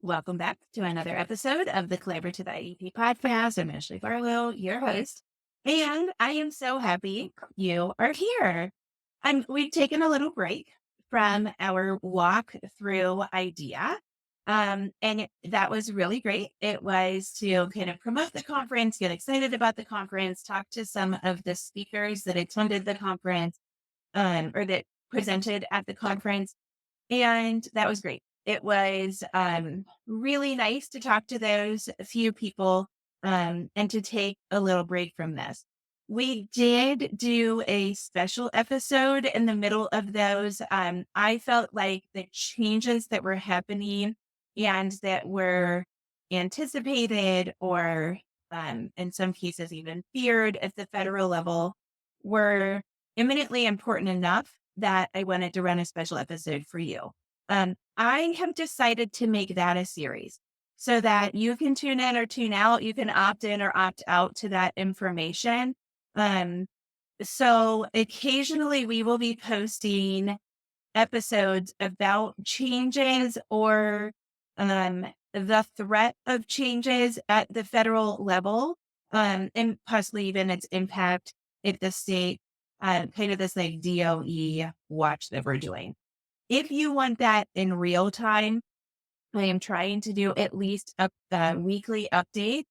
Welcome back to another episode of the Collaborative IEP Podcast. I'm Ashley Barlow, your host, and I am so happy you are here. We've taken a little break from our walk through idea, that was really great. It was to kind of promote the conference, get excited about the conference, talk to some of the speakers that attended the conference, or that presented at the conference, and that was great. It was really nice to talk to those few people and to take a little break from this. We did do a special episode in the middle of those. I felt like the changes that were happening and that were anticipated or in some cases even feared at the federal level were eminently important enough that I wanted to run a special episode for you. I have decided to make that a series so that you can tune in or tune out. You can opt in or opt out to that information. Um, so occasionally we will be posting episodes about changes or the threat of changes at the federal level, and possibly even its impact at the state, kind of this like DOE watch that we're doing. If you want that in real time, I am trying to do at least a weekly update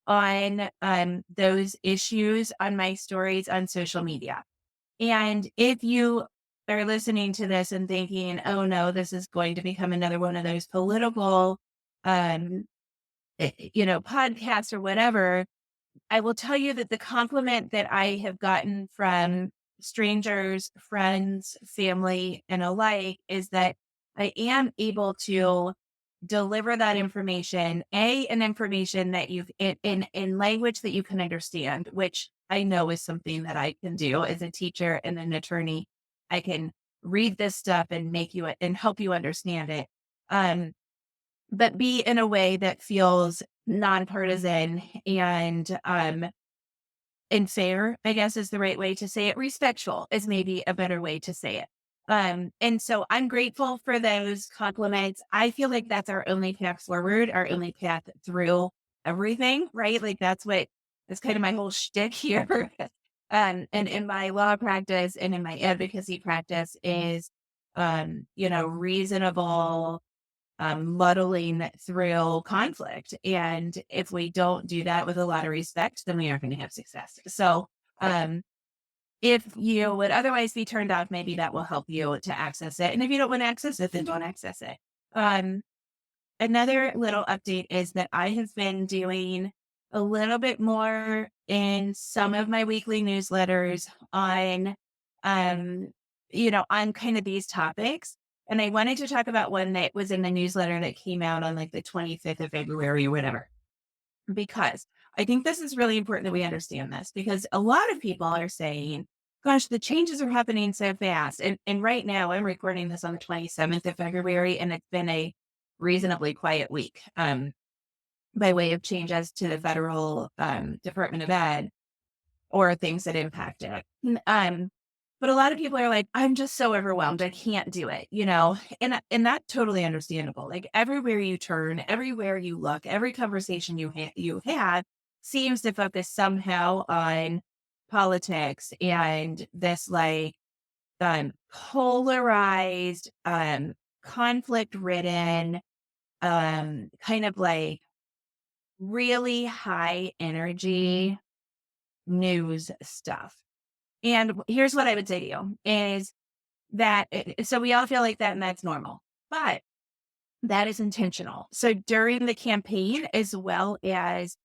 on those issues on my stories on social media. And if you are listening to this and thinking, oh no, this is going to become another one of those political, um, podcasts or whatever, I will tell you that the compliment that I have gotten from strangers, friends, family, and alike is that I am able to deliver that information, an information that you've in language that you can understand, which I know is something that I can do as a teacher and an attorney. I can read this stuff and make you and help you understand it. But be in a way that feels nonpartisan and fair, I guess is the right way to say it. Respectful is maybe a better way to say it. And so I'm grateful for those compliments. I feel like that's our only path forward, our only path through everything, right? Like that's kind of my whole shtick here. And in my law practice and in my advocacy practice is, reasonable muddling through conflict. And if we don't do that with a lot of respect, then we aren't going to have success. So, if you would otherwise be turned off, maybe that will help you to access it. And if you don't want to access it, then don't access it. Um, Another little update is that I have been doing a little bit more in some of my weekly newsletters on, um, on kind of these topics. And I wanted to talk about one that was in the newsletter that came out on like the 25th of February or whatever, because I think this is really important that we understand this because a lot of people are saying, gosh, the changes are happening so fast. And right now I'm recording this on the 27th of February and it's been a reasonably quiet week by way of changes to the federal Department of Ed or things that impact it. But a lot of people are like, I'm just so overwhelmed. I can't do it, and that's totally understandable. Like everywhere you turn, everywhere you look, every conversation you have seems to focus somehow on politics and this like polarized, conflict ridden, kind of like really high energy news stuff. And here's what I would say to you is that so we all feel like that and that's normal, but that is intentional. So during the campaign, as well as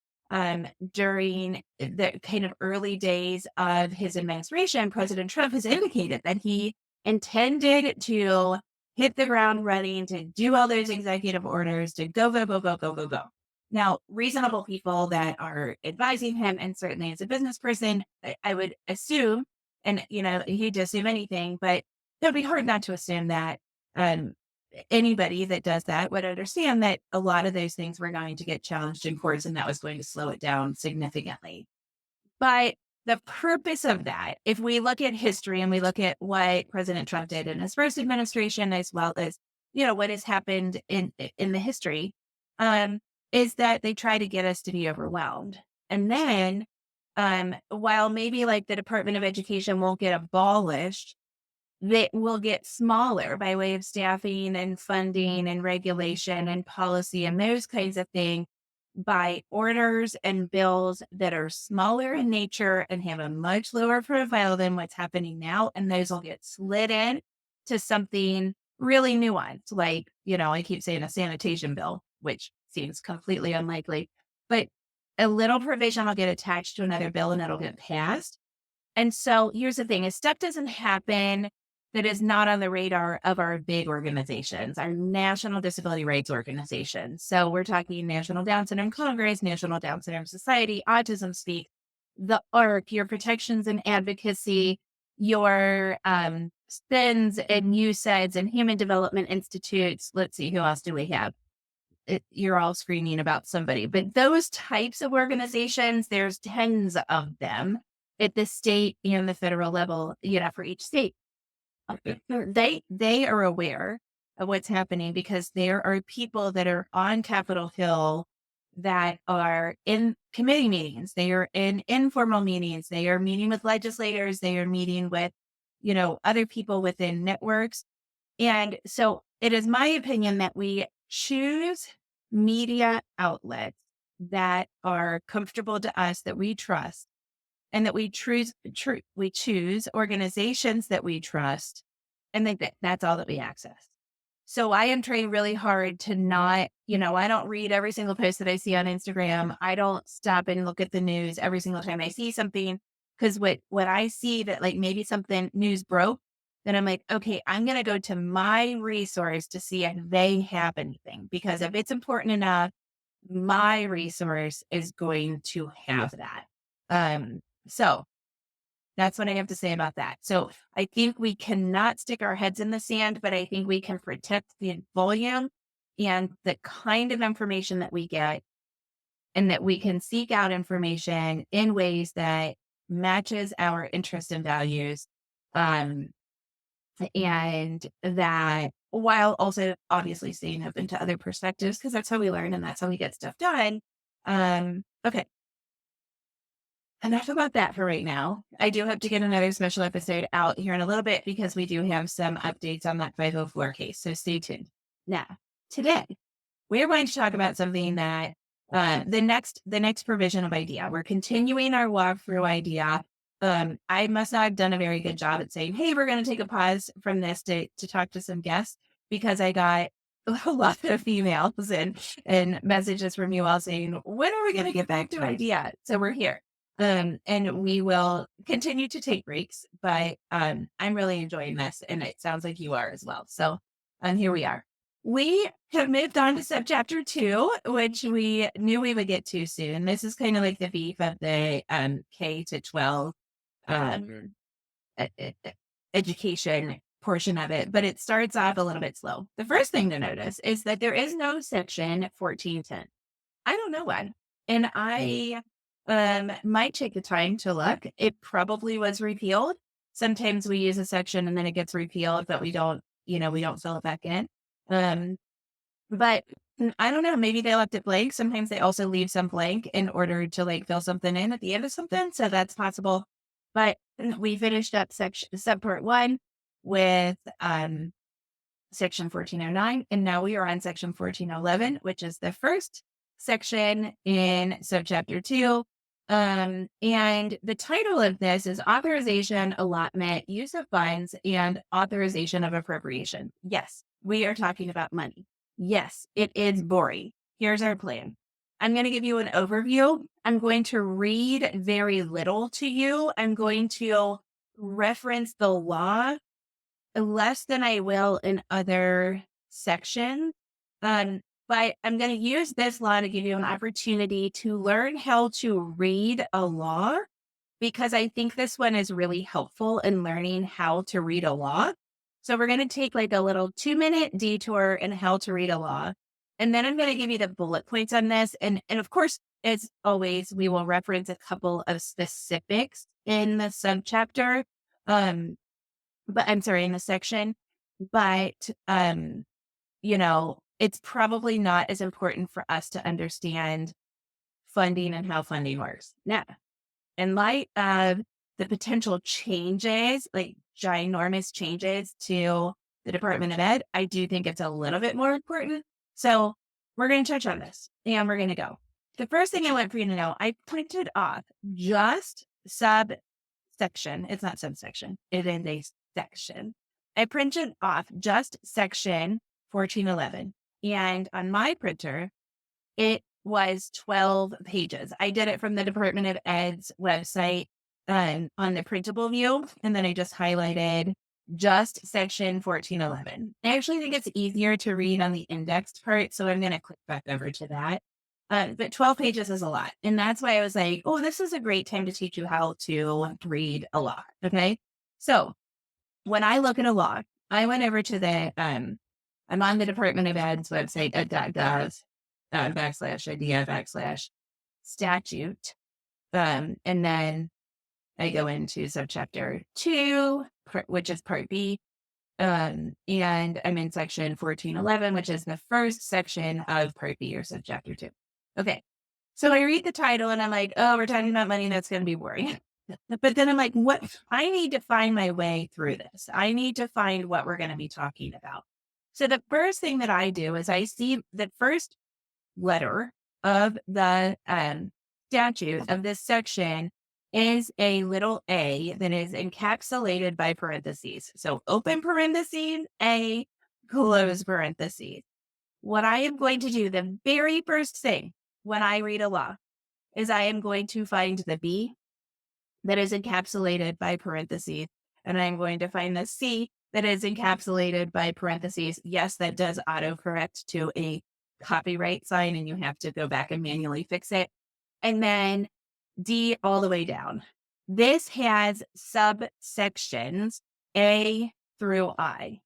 during the kind of early days of his administration, President Trump has indicated that he intended to hit the ground running, to do all those executive orders, to go, go, go, go, go, go, go. Now, reasonable people that are advising him, and certainly as a business person, I would assume, and he'd assume anything, but it would be hard not to assume that um, anybody that does that would understand that a lot of those things were going to get challenged in courts and that was going to slow it down significantly. But the purpose of that, if we look at history and we look at what President Trump did in his first administration, as well as, what has happened in the history, um, is that they try to get us to be overwhelmed. And then, while maybe like the Department of Education won't get abolished, they will get smaller by way of staffing and funding and regulation and policy and those kinds of things by orders and bills that are smaller in nature and have a much lower profile than what's happening now. And those will get slid in to something really nuanced, like, I keep saying a sanitation bill, which seems completely unlikely, but a little provision will get attached to another bill and it'll get passed. And so here's the thing, if stuff doesn't happen that is not on the radar of our big organizations, our national disability rights organizations. So we're talking National Down Syndrome Congress, National Down Syndrome Society, Autism Speak, the ARC, your protections and advocacy, your SPINs and USAIDs and Human Development Institutes. Let's see, who else do we have? You're all screaming about somebody, but those types of organizations, there's tens of them at the state and the federal level, for each state. They are aware of what's happening because there are people that are on Capitol Hill that are in committee meetings. They are in informal meetings. They are meeting with legislators. They are meeting with, other people within networks. And so it is my opinion that we choose media outlets that are comfortable to us, that we trust, and that we choose organizations that we trust, and that's all that we access. So I am trying really hard to not, I don't read every single post that I see on Instagram. I don't stop and look at the news every single time I see something, because what I see that like maybe something news broke, then I'm like, okay, I'm going to go to my resource to see if they have anything, because if it's important enough, my resource is going to have that. So that's what I have to say about that. So I think we cannot stick our heads in the sand, but I think we can protect the volume and the kind of information that we get, and that we can seek out information in ways that matches our interests and values. And that, while also obviously staying open to other perspectives, because that's how we learn and that's how we get stuff done. Okay. Enough about that for right now. I do hope to get another special episode out here in a little bit, because we do have some updates on that 504 case. So stay tuned. Now, today, we're going to talk about something that the next provision of IDEA. We're continuing our walk through IDEA. I must not have done a very good job at saying, hey, we're going to take a pause from this to talk to some guests, because I got a lot of emails and messages from you all saying, when are we going to get back to IDEA? So we're here. And we will continue to take breaks, but I'm really enjoying this, and it sounds like you are as well. So here we are. We have moved on to subchapter 2, which we knew we would get to soon. This is kind of like the beef of the K to 12 education portion of it, but it starts off a little bit slow. The first thing to notice is that there is no section 1410. I don't know why. And I might take the time to look. It probably was repealed. Sometimes we use a section and then it gets repealed, but we don't fill it back in. But I don't know, maybe they left it blank. Sometimes they also leave some blank in order to like fill something in at the end of something. So that's possible. But we finished up subpart 1 with section 1409, and now we are on section 1411, which is the first section in subchapter 2. And the title of this is Authorization, Allotment, Use of Funds, and Authorization of Appropriation. Yes, we are talking about money. Yes, it is boring. Here's our plan. I'm going to give you an overview. I'm going to read very little to you. I'm going to reference the law less than I will in other sections. But I'm going to use this law to give you an opportunity to learn how to read a law, because I think this one is really helpful in learning how to read a law. So we're going to take like a little 2-minute detour in how to read a law. And then I'm going to give you the bullet points on this. And of course, as always, we will reference a couple of specifics in the subchapter. In the section. But, it's probably not as important for us to understand funding and how funding works. Now, in light of the potential changes, like ginormous changes to the Department of Ed, I do think it's a little bit more important. So we're going to touch on this and we're going to go. The first thing I want for you to know, I printed off just subsection. It's not subsection. It is a section. I printed off just section 1411. And on my printer, it was 12 pages. I did it from the Department of Ed's website on the printable view. And then I just highlighted just section 1411. I actually think it's easier to read on the indexed part. So I'm going to click back over to that. But 12 pages is a lot. And that's why I was like, oh, this is a great time to teach you how to read a law. Okay. So when I look at a law, I went over to the, I'm on the Department of Ed's website at .gov /idea/statute. And then I go into subchapter 2, which is part B. And I'm in section 1411, which is the first section of part B or subchapter 2. Okay. So I read the title and I'm like, oh, we're talking about money. That's going to be boring. But then I'm like, what? I need to find my way through this. I need to find what we're going to be talking about. So the first thing that I do is I see the first letter of the statute of this section is a little a that is encapsulated by parentheses. So open parentheses, a, close parentheses. What I am going to do, the very first thing when I read a law, is I am going to find the B that is encapsulated by parentheses, and I'm going to find the C that is encapsulated by parentheses. Yes, that does autocorrect to a copyright sign, and you have to go back and manually fix it. And then D all the way down. This has subsections A through I.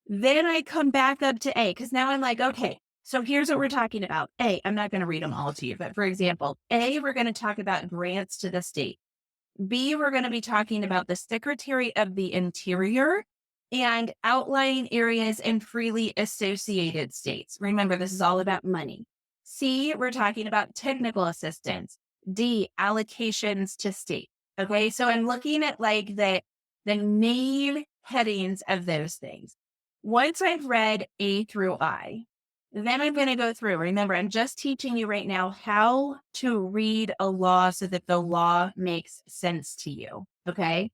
Then I come back up to A because now I'm like, okay, so here's what we're talking about. A, I'm not going to read them all to you, but for example, A, we're going to talk about grants to the state. B, we're going to be talking about the Secretary of the Interior and outlying areas and freely associated states. Remember, this is all about money. C, we're talking about technical assistance. D, allocations to state. Okay, so I'm looking at like the main headings of those things. Once I've read A through I, then I'm going to go through. Remember, I'm just teaching you right now how to read a law so that the law makes sense to you. Okay.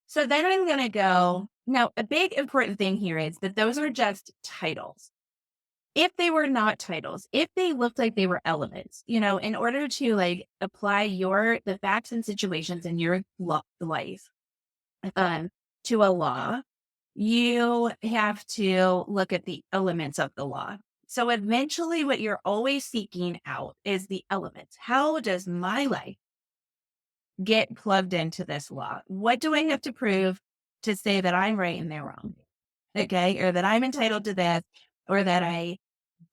So then I'm going to go. Now, a big important thing here is that those are just titles. If they were not titles, if they looked like they were elements, in order to like apply the facts and situations in your life to a law, you have to look at the elements of the law. So eventually what you're always seeking out is the elements. How does my life get plugged into this law? What do I have to prove to say that I'm right and they're wrong? Okay. Or that I'm entitled to this, or that I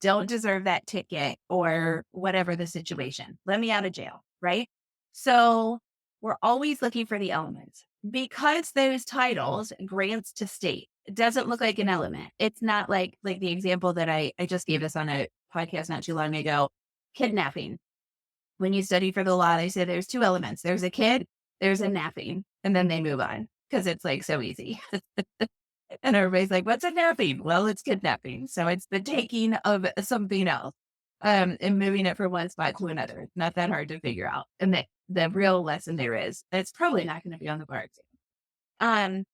don't deserve that ticket, or whatever the situation. Let me out of jail. Right. So we're always looking for the elements because those titles, grants to state, it doesn't look like an element. It's not like the example that I just gave us on a podcast not too long ago, kidnapping. When you study for the law, they say there's two elements. There's a kid, there's a napping, and then they move on because it's like so easy. And everybody's like, what's a napping? Well, it's kidnapping. So it's the taking of something else and moving it from one spot to another. Not that hard to figure out. And the real lesson there is, it's probably not going to be on the bar exam.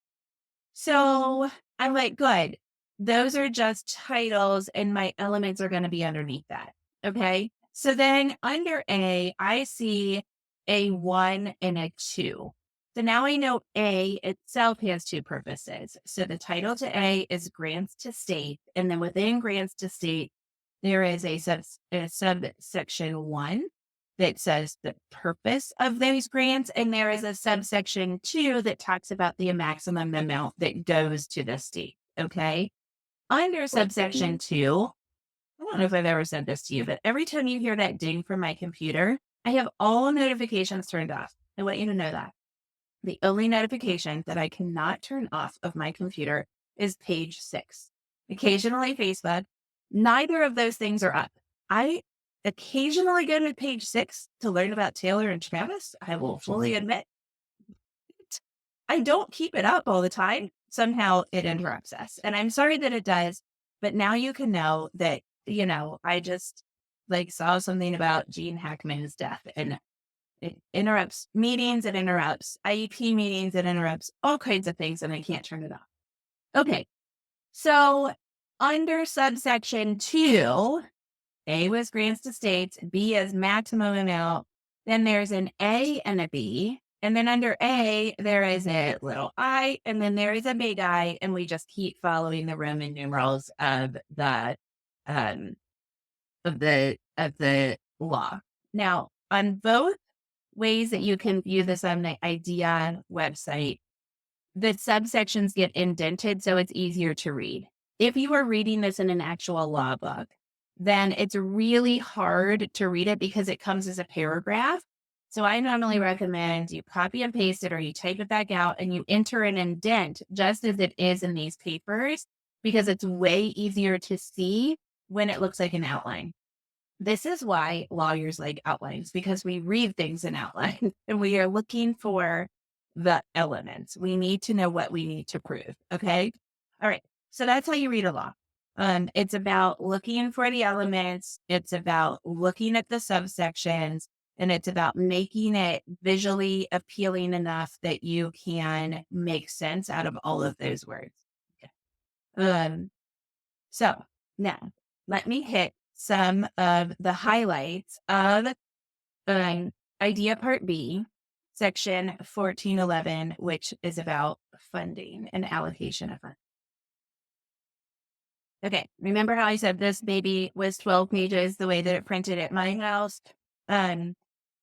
So I'm like, good. Those are just titles and my elements are going to be underneath that. Okay. So then under A, I see a 1 and a 2. So now I know A itself has two purposes. So the title to A is grants to state. And then within grants to state, there is a subsection 1 that says the purpose of those grants. And there is a subsection 2 that talks about the maximum amount that goes to the state. Okay. Under subsection 2, I don't know if I've ever said this to you, but every time you hear that ding from my computer, I have all notifications turned off. I want you to know that. The only notification that I cannot turn off of my computer is page 6. Occasionally Facebook, Neither of those things are up. I occasionally go to page 6 to learn about Taylor and Travis. I will fully admit I don't keep it up all the time. Somehow it interrupts us. And I'm sorry that it does, but now you can know that, I just like saw something about Gene Hackman's death and it interrupts meetings, it interrupts IEP meetings, it interrupts all kinds of things, and I can't turn it off. Okay. So under subsection 2, A was grants to states, B is maximum amount. Then there's an A and a B. And then under A, there is a little I, and then there is a big I, and we just keep following the Roman numerals of um, the law. Now, on both ways that you can view this on the IDEA website, the subsections get indented so it's easier to read. If you are reading this in an actual law book, then it's really hard to read it because it comes as a paragraph. So I normally recommend you copy and paste it or you type it back out and you enter an indent just as it is in these papers because it's way easier to see when it looks like an outline. This is why lawyers like outlines, because we read things in outline and we are looking for the elements. We need to know what we need to prove. Okay. All right. So that's how you read a law. It's about looking for the elements. It's about looking at the subsections, and it's about making it visually appealing enough that you can make sense out of all of those words. Okay. So now let me hit some of the highlights of IDEA Part B, Section 1411, which is about funding and allocation of funds. Okay, remember how I said this baby was 12 pages, the way that it printed at my house?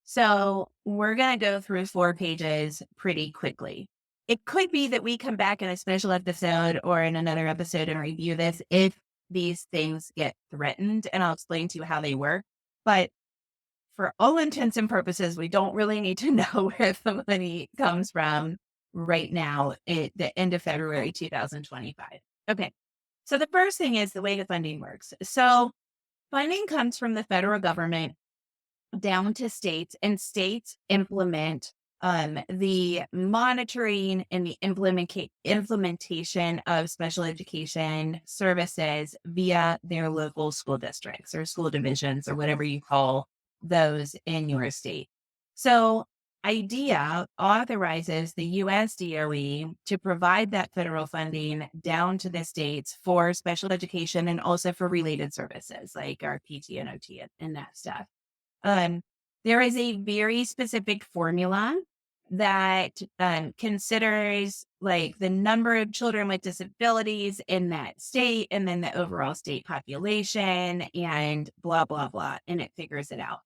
So we're going to go through 4 pages pretty quickly. It could be that we come back in a special episode or in another episode and review this if these things get threatened, and I'll explain to you how they work. But for all intents and purposes, we don't really need to know where the money comes from right now at the end of February 2025. Okay. So the first thing is the way the funding works. So funding comes from the federal government down to states, and states implement the monitoring and the implementation of special education services via their local school districts or school divisions or whatever you call those in your state. So IDEA authorizes the US DOE to provide that federal funding down to the states for special education and also for related services like our PT and OT and that stuff. There is a very specific formula that considers like the number of children with disabilities in that state and then the overall state population and blah, blah, blah. And it figures it out.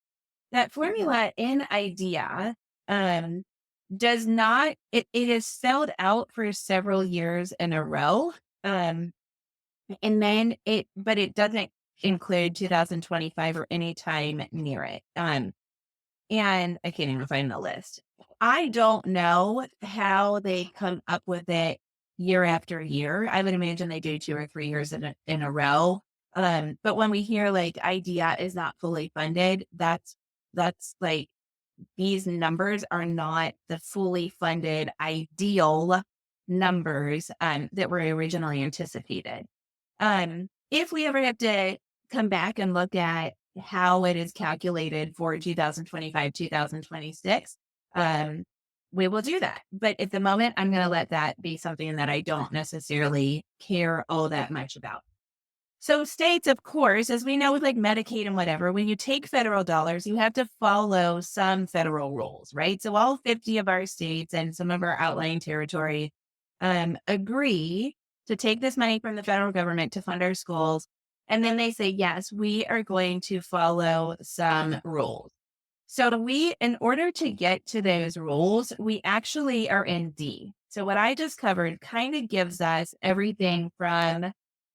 That formula in IDEA does not, it is spelled out for several years in a row. And then but it doesn't include 2025 or any time near it. And I can't even find the list. I don't know how they come up with it year after year. I would imagine they do 2 or 3 years in a row. But when we hear like IDEA is not fully funded, that's like these numbers are not the fully funded ideal numbers that were originally anticipated. If we ever have to come back and look at how it is calculated for 2025, 2026, we will do that. But at the moment, I'm going to let that be something that I don't necessarily care all that much about. So states, of course, as we know with like Medicaid and whatever, when you take federal dollars, you have to follow some federal rules, right? So all 50 of our states and some of our outlying territory agree to take this money from the federal government to fund our schools. And then they say, yes, we are going to follow some rules. So in order to get to those rules, we actually are in D. So what I just covered kind of gives us everything from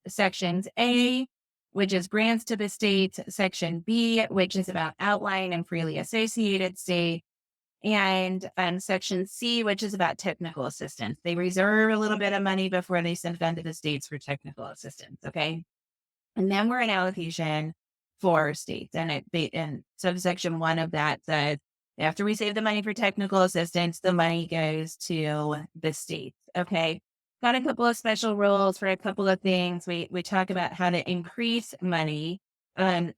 sections A, which is grants to the states, section B, which is about outlying and freely associated state, and section C, which is about technical assistance. They reserve a little bit of money before they send it to the states for technical assistance. Okay. And then we're in allocation for states. And subsection 1 of that says, after we save the money for technical assistance, the money goes to the states. Okay. Got a couple of special rules for a couple of things. We talk about how to increase money, and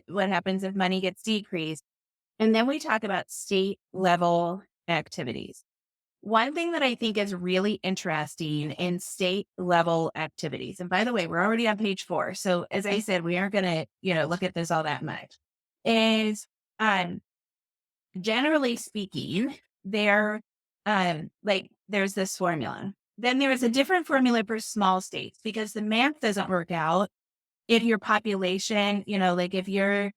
what happens if money gets decreased. And then we talk about state level activities. One thing that I think is really interesting in state level activities, and by the way, we're already on page 4. So as I said, we aren't going to, look at this all that much, is um, generally speaking, there's this formula. Then there is a different formula for small states because the math doesn't work out if your population, if your,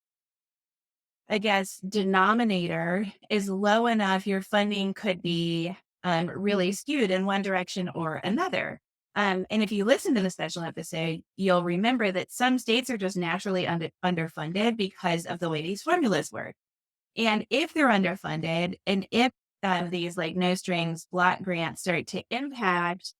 I guess, denominator is low enough, your funding could be really skewed in one direction or another. And if you listen to the special episode, you'll remember that some states are just naturally underfunded because of the way these formulas work. And if they're underfunded, and if these like no strings block grants start to impact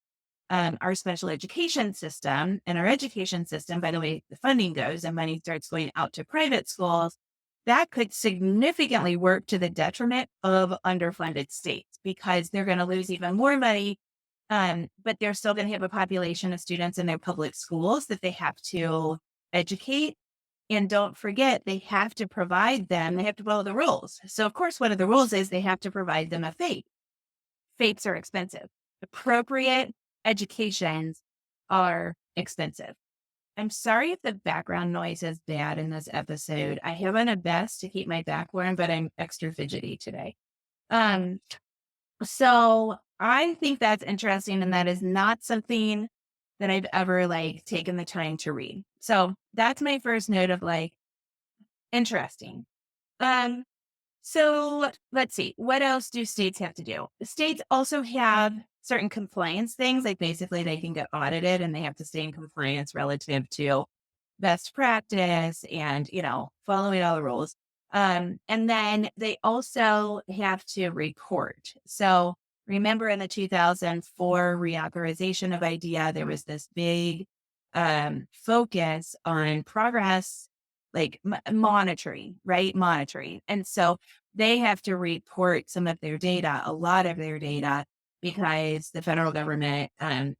our special education system and our education system, by the way, the funding goes and money starts going out to private schools, that could significantly work to the detriment of underfunded states because they're going to lose even more money. But they're still going to have a population of students in their public schools that they have to educate. And don't forget, they have to follow the rules. So, of course, one of the rules is they have to provide them a FAPE. FAPEs are expensive. Appropriate educations are expensive. I'm sorry if the background noise is bad in this episode. I have done a best to keep my back warm, but I'm extra fidgety today. So I think that's interesting, and that is not something that I've ever taken the time to read. So that's my first note of interesting. So let's see. What else do states have to do? The states also have certain compliance things, like basically they can get audited and they have to stay in compliance relative to best practice and, following all the rules. And then they also have to report. So remember in the 2004 reauthorization of IDEA, there was this big focus on progress, like monitoring, right? Monitoring. And so they have to report some of their data, a lot of their data, because the federal government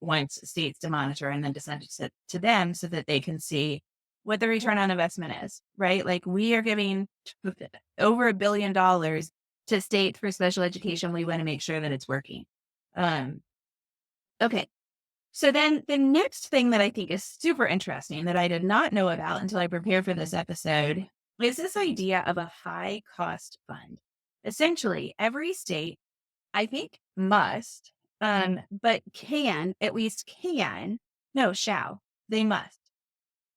wants states to monitor and then to send it to them so that they can see what the return on investment is, right? Like we are giving over $1 billion to states for special education. We want to make sure that it's working. Okay. So then the next thing that I think is super interesting that I did not know about until I prepared for this episode is this idea of a high cost fund. Essentially, every state, I think, must, but shall, they must.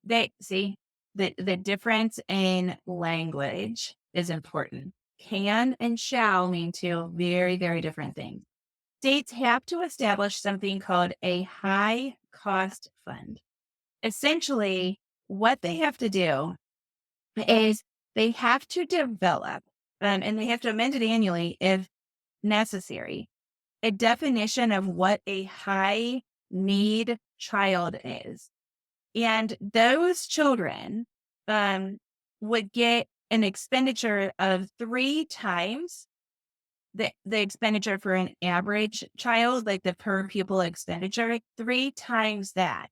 They see the difference in language is important. Can and shall mean two very, very different things. States have to establish something called a high cost fund. Essentially, what they have to do is they have to develop, and they have to amend it annually if necessary, a definition of what a high need child is. And those children would get an expenditure of 3 times the expenditure for an average child, like the per pupil expenditure, 3 times that.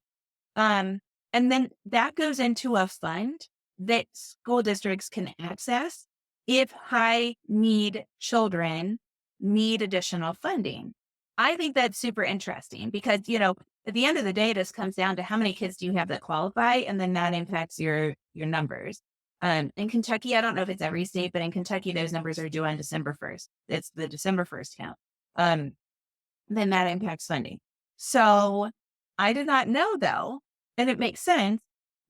And then that goes into a fund that school districts can access if high need children need additional funding. I think that's super interesting because, at the end of the day, this comes down to how many kids do you have that qualify, and then that impacts your numbers. In Kentucky, I don't know if it's every state, but in Kentucky, those numbers are due on December 1st. It's the December 1st count. Then that impacts funding. So I did not know, though, and it makes sense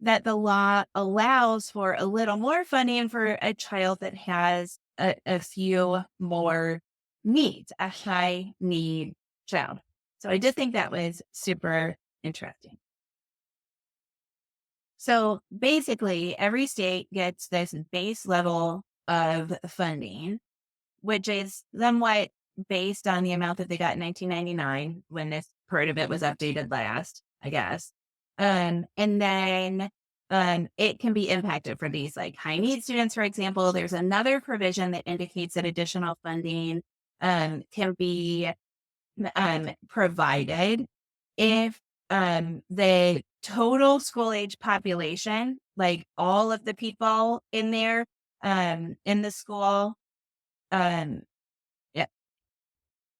that the law allows for a little more funding for a child that has a few more needs, a high need child. So I did think that was super interesting. So basically, every state gets this base level of funding, which is somewhat based on the amount that they got in 1999 when this part of it was updated last, I guess. And then it can be impacted for these like high need students, for example. There's another provision that indicates that additional funding can be provided if the total school age population, like all of the people in there in the school, um, yeah,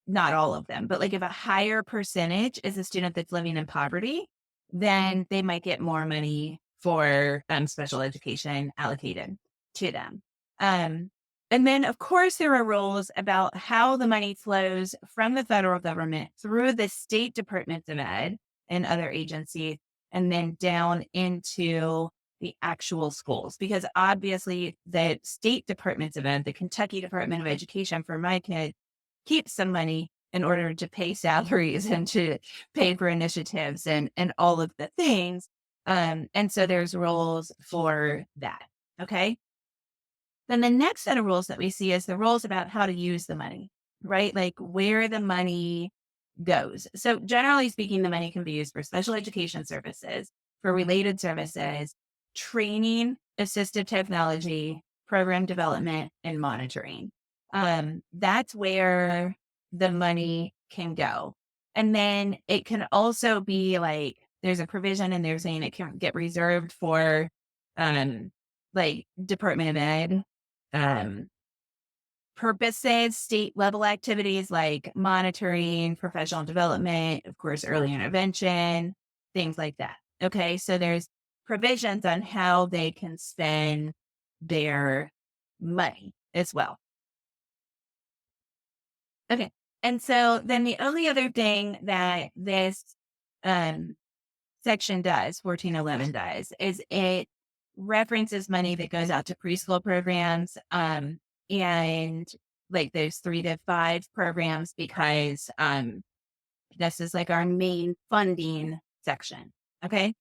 not all of them, but like if a higher percentage is a student that's living in poverty, then they might get more money for special education allocated to them. Um, and then, of course, there are rules about how the money flows from the federal government through the state departments of ed and other agencies, and then down into the actual schools. Because obviously, the state departments of ed, the Kentucky Department of Education for my kid, keep some money in order to pay salaries and to pay for initiatives and all of the things. And so there's rules for that. Okay. Then the next set of rules that we see is the rules about how to use the money, right? Like where the money goes. So generally speaking, the money can be used for special education services, for related services, training, assistive technology, program development, and monitoring. That's where the money can go. And then it can also be like there's a provision and they're saying it can get reserved for like Department of Ed um, purposes, state level activities like monitoring, professional development, of course, early intervention, things like that. Okay. So there's provisions on how they can spend their money as well. Okay. And so then the only other thing that this um, section does, 1411 does, is it references money that goes out to preschool programs and like those 3 to 5 programs because this is like our main funding section. Okay.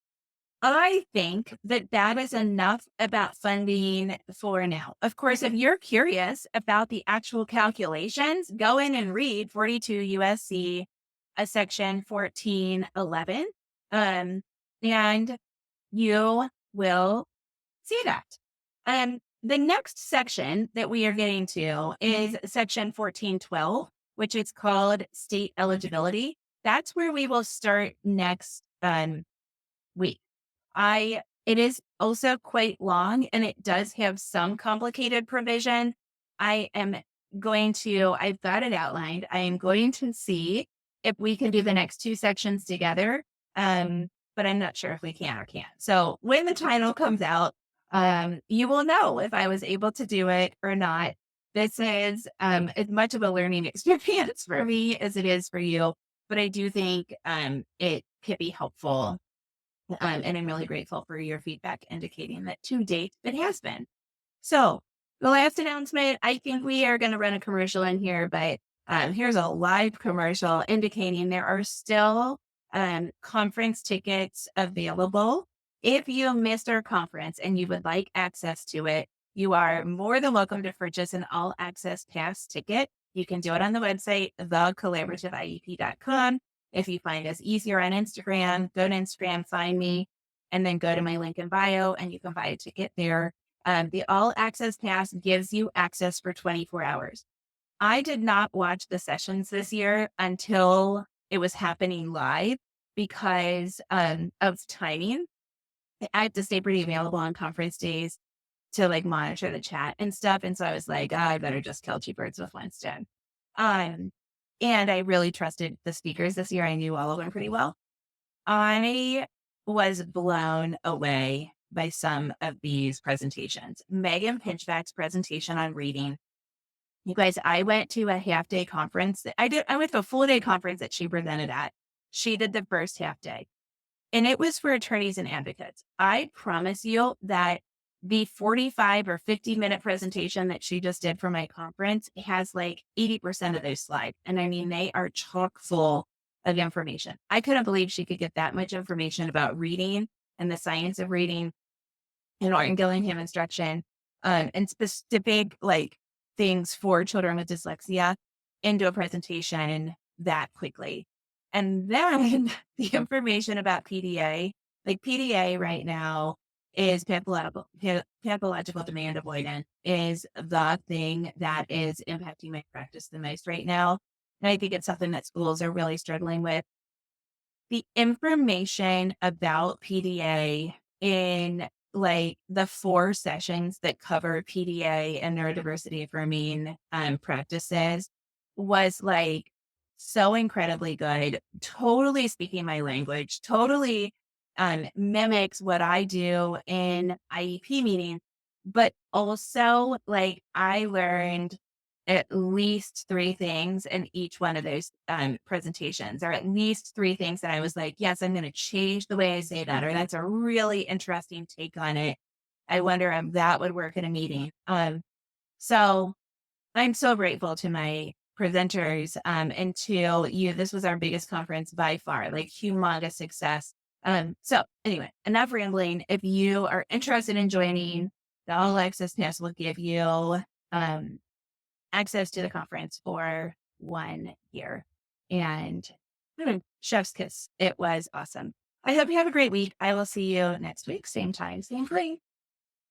I think that that is enough about funding for now. Of course, if you're curious about the actual calculations, go in and read 42 USC, section 1411, and you will see that. The next section that we are getting to is section 1412, which is called state eligibility. That's where we will start next week. It is also quite long and it does have some complicated provision. I've got it outlined. I am going to see if we can do the next 2 sections together. But I'm not sure if we can or can't. So when the title comes out, you will know if I was able to do it or not. This is as much of a learning experience for me as it is for you, but I do think it could be helpful and I'm really grateful for your feedback indicating that to date it has been. So the last announcement, I think we are going to run a commercial in here, but here's a live commercial indicating there are still conference tickets available. If you missed our conference and you would like access to it, you are more than welcome to purchase an all access pass ticket. You can do it on the website, thecollaborativeiep.com. If you find us easier on Instagram, go to Instagram, find me, and then go to my link in bio and you can buy a ticket there. The all access pass gives you access for 24 hours. I did not watch the sessions this year until it was happening live because of timing. I have to stay pretty available on conference days to like monitor the chat and stuff. And so I was like, I better just kill 2 birds with one stone. And I really trusted the speakers this year. I knew all of them pretty well. I was blown away by some of these presentations. Megan Pinchback's presentation on reading. You guys, I went to a half-day conference. I went to a full-day conference that she presented at. She did the first half day. And it was for attorneys and advocates. I promise you that the 45 or 50-minute presentation that she just did for my conference has like 80% of those slides. And I mean, they are chock full of information. I couldn't believe she could get that much information about reading and the science of reading and Martin Gillingham instruction and specific like things for children with dyslexia into a presentation that quickly. And then the information about PDA, like PDA right now is pathological demand avoidance is the thing that is impacting my practice the most right now. And I think it's something that schools are really struggling with. The information about PDA in like the 4 sessions that cover PDA and neurodiversity affirming practices was like so incredibly good, totally speaking my language, totally mimics what I do in IEP meetings, but also like I learned at least 3 things in each one of those, presentations, or at least 3 things that I was like, "Yes, I'm gonna change the way I say that," or, "That's a really interesting take on it. I wonder if that would work in a meeting." So I'm so grateful to my presenters, and to you. This was our biggest conference by far, like, humongous success. So anyway, enough rambling. If you are interested in joining, the All Access Pass will give you, um access to the conference for 1 year. And chef's kiss. It was awesome. I hope you have a great week. I will see you next week, same time, same place.